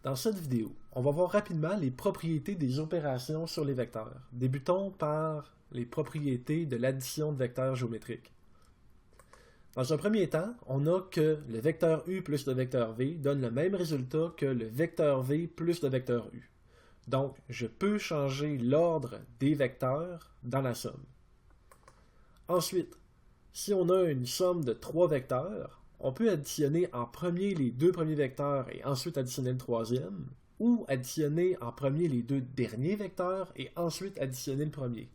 Dans cette vidéo, on va voir rapidement les propriétés des opérations sur les vecteurs. Débutons par les propriétés de l'addition de vecteurs géométriques. Dans un premier temps, on a que le vecteur U plus le vecteur V donne le même résultat que le vecteur V plus le vecteur U. Donc, je peux changer l'ordre des vecteurs dans la somme. Ensuite, si on a une somme de 3 vecteurs, on peut additionner en premier les 2 premiers vecteurs et ensuite additionner le troisième, ou additionner en premier les 2 derniers vecteurs et ensuite additionner le premier.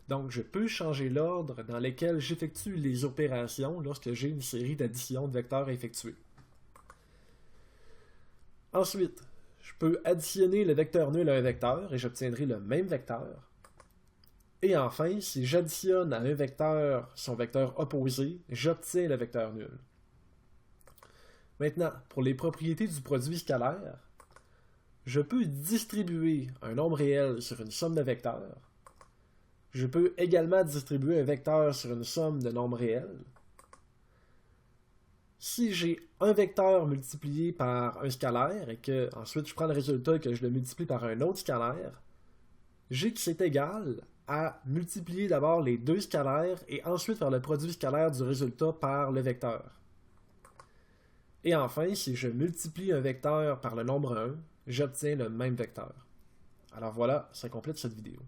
Donc, je peux changer l'ordre dans lequel j'effectue les opérations lorsque j'ai une série d'additions de vecteurs à effectuer. Ensuite, je peux additionner le vecteur nul à un vecteur et j'obtiendrai le même vecteur. Et enfin, si j'additionne à un vecteur son vecteur opposé, j'obtiens le vecteur nul. Maintenant, pour les propriétés du produit scalaire, je peux distribuer un nombre réel sur une somme de vecteurs. Je peux également distribuer un vecteur sur une somme de nombres réels. Si j'ai un vecteur multiplié par un scalaire et que ensuite je prends le résultat et que je le multiplie par un autre scalaire, j'ai que c'est égal à multiplier d'abord les 2 scalaires et ensuite faire le produit scalaire du résultat par le vecteur. Et enfin, si je multiplie un vecteur par le nombre 1, j'obtiens le même vecteur. Alors voilà, ça complète cette vidéo.